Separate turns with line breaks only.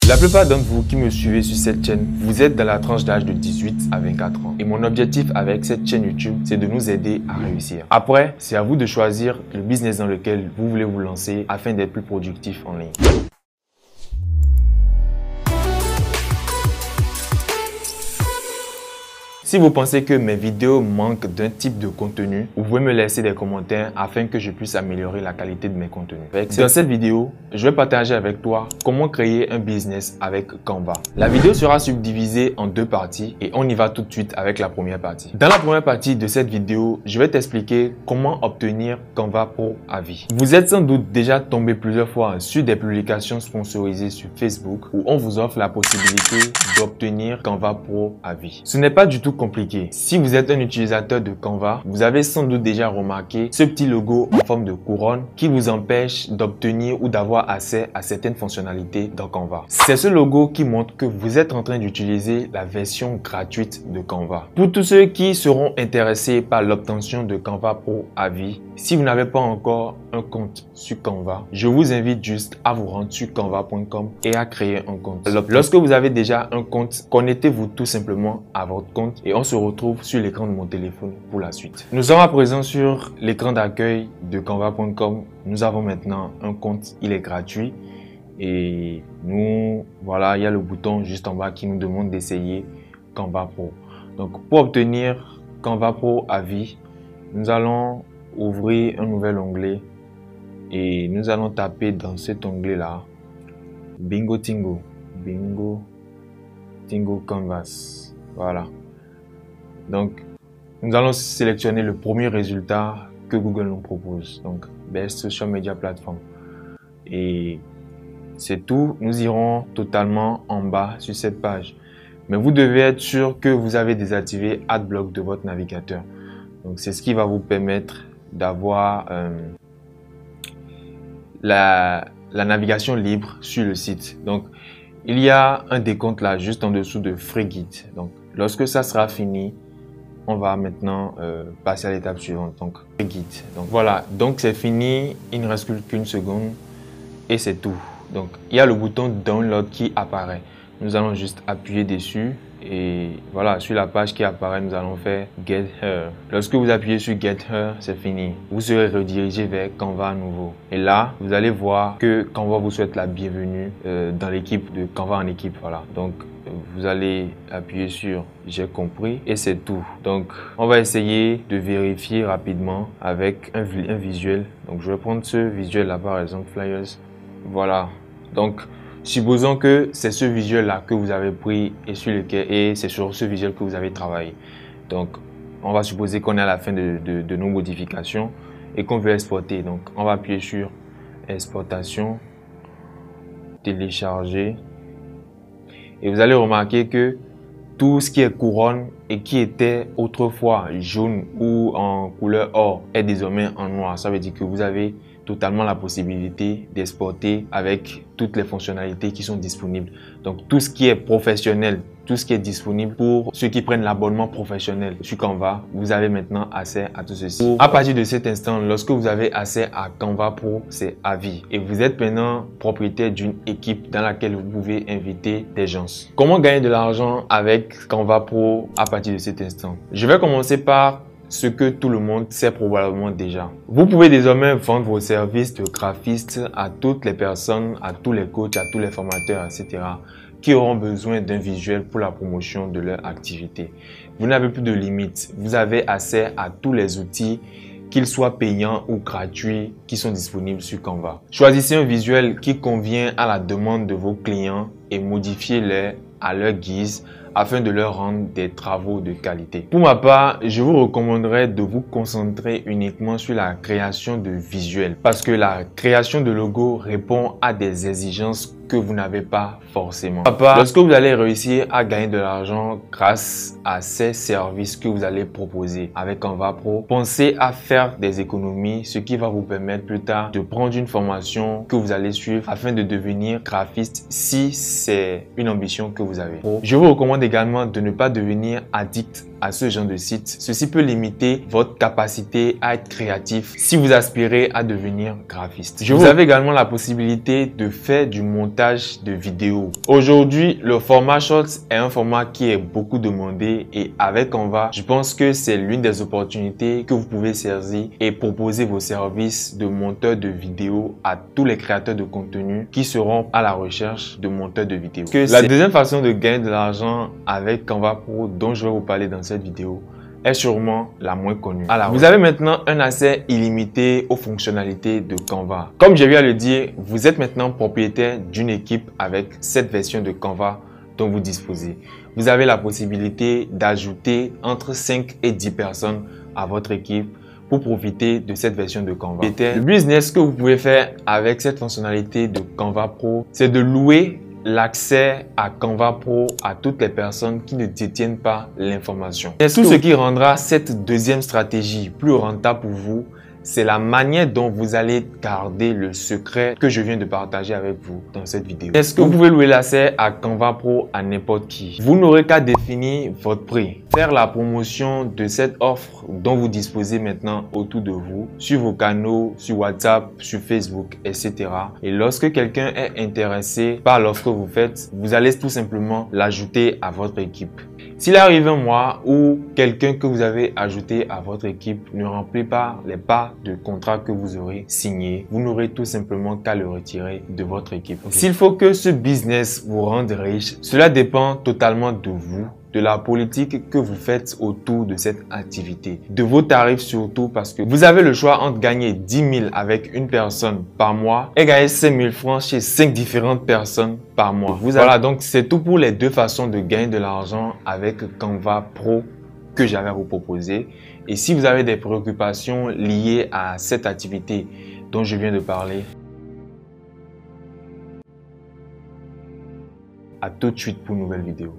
La plupart d'entre vous qui me suivez sur cette chaîne, vous êtes dans la tranche d'âge de 18 à 24 ans. Et mon objectif avec cette chaîne YouTube, c'est de nous aider à réussir. Après, c'est à vous de choisir le business dans lequel vous voulez vous lancer afin d'être plus productif en ligne. Si vous pensez que mes vidéos manquent d'un type de contenu, vous pouvez me laisser des commentaires afin que je puisse améliorer la qualité de mes contenus. Dans cette vidéo, je vais partager avec toi comment créer un business avec Canva. La vidéo sera subdivisée en deux parties et on y va tout de suite avec la première partie. Dans la première partie de cette vidéo, je vais t'expliquer comment obtenir Canva Pro à vie. Vous êtes sans doute déjà tombé plusieurs fois sur des publications sponsorisées sur Facebook où on vous offre la possibilité d'obtenir Canva Pro à vie. Ce n'est pas du tout compliqué. Si vous êtes un utilisateur de Canva, vous avez sans doute déjà remarqué ce petit logo en forme de couronne qui vous empêche d'obtenir ou d'avoir accès à certaines fonctionnalités dans Canva. C'est ce logo qui montre que vous êtes en train d'utiliser la version gratuite de Canva. Pour tous ceux qui seront intéressés par l'obtention de Canva Pro à vie, si vous n'avez pas encore un compte sur Canva, je vous invite juste à vous rendre sur canva.com et à créer un compte. Lorsque vous avez déjà un compte, connectez-vous tout simplement à votre compte et on se retrouve sur l'écran de mon téléphone pour la suite. Nous sommes à présent sur l'écran d'accueil de canva.com. Nous avons maintenant un compte, il est gratuit et voilà, il y a le bouton juste en bas qui nous demande d'essayer Canva Pro. Donc pour obtenir Canva Pro à vie, nous allons ouvrir un nouvel onglet et nous allons taper dans cet onglet là Bingo Tingo Canvas. Voilà. Donc, nous allons sélectionner le premier résultat que Google nous propose. Donc, Best Social Media Platform. Et c'est tout. Nous irons totalement en bas sur cette page. Mais vous devez être sûr que vous avez désactivé Adblock de votre navigateur. Donc, c'est ce qui va vous permettre d'avoir la navigation libre sur le site. Donc, il y a un décompte là, juste en dessous de Free-Guide. Donc, lorsque ça sera fini, on va maintenant passer à l'étape suivante, donc Free-Guide. Donc voilà, donc c'est fini, il ne reste plus qu'une seconde et c'est tout. Donc il y a le bouton Download qui apparaît. Nous allons juste appuyer dessus et voilà, sur la page qui apparaît, nous allons faire Get Here. Lorsque vous appuyez sur Get Here, c'est fini. Vous serez redirigé vers Canva à nouveau. Et là, vous allez voir que Canva vous souhaite la bienvenue dans l'équipe de Canva en équipe. Voilà, donc vous allez appuyer sur j'ai compris et c'est tout. Donc on va essayer de vérifier rapidement avec un visuel. Donc je vais prendre ce visuel là par exemple, Flyers. Voilà, donc supposons que c'est ce visuel là que vous avez pris et c'est sur ce visuel que vous avez travaillé. Donc on va supposer qu'on est à la fin de nos modifications et qu'on veut exporter. Donc on va appuyer sur exportation, télécharger. Et vous allez remarquer que tout ce qui est couronne et qui était autrefois jaune ou en couleur or est désormais en noir. Ça veut dire que vous avez totalement la possibilité d'exporter avec toutes les fonctionnalités qui sont disponibles. Donc tout ce qui est professionnel, tout ce qui est disponible pour ceux qui prennent l'abonnement professionnel sur Canva, vous avez maintenant accès à tout ceci. À partir de cet instant, lorsque vous avez accès à Canva Pro, c'est à vie. Et vous êtes maintenant propriétaire d'une équipe dans laquelle vous pouvez inviter des gens. Comment gagner de l'argent avec Canva Pro à partir de cet instant? Je vais commencer par ce que tout le monde sait probablement déjà. Vous pouvez désormais vendre vos services de graphiste à toutes les personnes, à tous les coachs, à tous les formateurs, etc. qui auront besoin d'un visuel pour la promotion de leur activité. Vous n'avez plus de limites. Vous avez accès à tous les outils, qu'ils soient payants ou gratuits, qui sont disponibles sur Canva. Choisissez un visuel qui convient à la demande de vos clients et modifiez-les à leur guise afin de leur rendre des travaux de qualité. Pour ma part, je vous recommanderais de vous concentrer uniquement sur la création de visuels parce que la création de logos répond à des exigences que vous n'avez pas forcément. Lorsque vous allez réussir à gagner de l'argent grâce à ces services que vous allez proposer avec Canva Pro, pensez à faire des économies, ce qui va vous permettre plus tard de prendre une formation que vous allez suivre afin de devenir graphiste si c'est une ambition que vous avez. Je vous recommande également de ne pas devenir addict à ce genre de site, ceci peut limiter votre capacité à être créatif si vous aspirez à devenir graphiste. Vous avez également la possibilité de faire du montage de vidéos. Aujourd'hui, le format Shorts est un format qui est beaucoup demandé et avec Canva, je pense que c'est l'une des opportunités que vous pouvez saisir et proposer vos services de monteur de vidéos à tous les créateurs de contenu qui seront à la recherche de monteurs de vidéos. La deuxième façon de gagner de l'argent avec Canva Pro dont je vais vous parler dans cette vidéo est sûrement la moins connue. Alors, vous avez maintenant un accès illimité aux fonctionnalités de Canva. Comme j'ai eu à le dire, vous êtes maintenant propriétaire d'une équipe avec cette version de Canva dont vous disposez. Vous avez la possibilité d'ajouter entre 5 et 10 personnes à votre équipe pour profiter de cette version de Canva. Le business que vous pouvez faire avec cette fonctionnalité de Canva Pro, c'est de louer l'accès à Canva Pro à toutes les personnes qui ne détiennent pas l'information. Et tout ce qui rendra cette deuxième stratégie plus rentable pour vous, c'est la manière dont vous allez garder le secret que je viens de partager avec vous dans cette vidéo. Est-ce que vous pouvez louer l'accès à Canva Pro à n'importe qui? Vous n'aurez qu'à définir votre prix, faire la promotion de cette offre dont vous disposez maintenant autour de vous, sur vos canaux, sur WhatsApp, sur Facebook, etc. Et lorsque quelqu'un est intéressé par l'offre que vous faites, vous allez tout simplement l'ajouter à votre équipe. S'il arrive un mois où quelqu'un que vous avez ajouté à votre équipe ne remplit pas les parts de contrat que vous aurez signé, vous n'aurez tout simplement qu'à le retirer de votre équipe. S'il faut que ce business vous rende riche, cela dépend totalement de vous, de la politique que vous faites autour de cette activité, de vos tarifs surtout, parce que vous avez le choix entre gagner 10 000 avec une personne par mois et gagner 5 000 francs chez 5 différentes personnes par mois. Voilà, donc c'est tout pour les deux façons de gagner de l'argent avec Canva Pro que j'avais à vous proposer. Et si vous avez des préoccupations liées à cette activité dont je viens de parler, à tout de suite pour une nouvelle vidéo.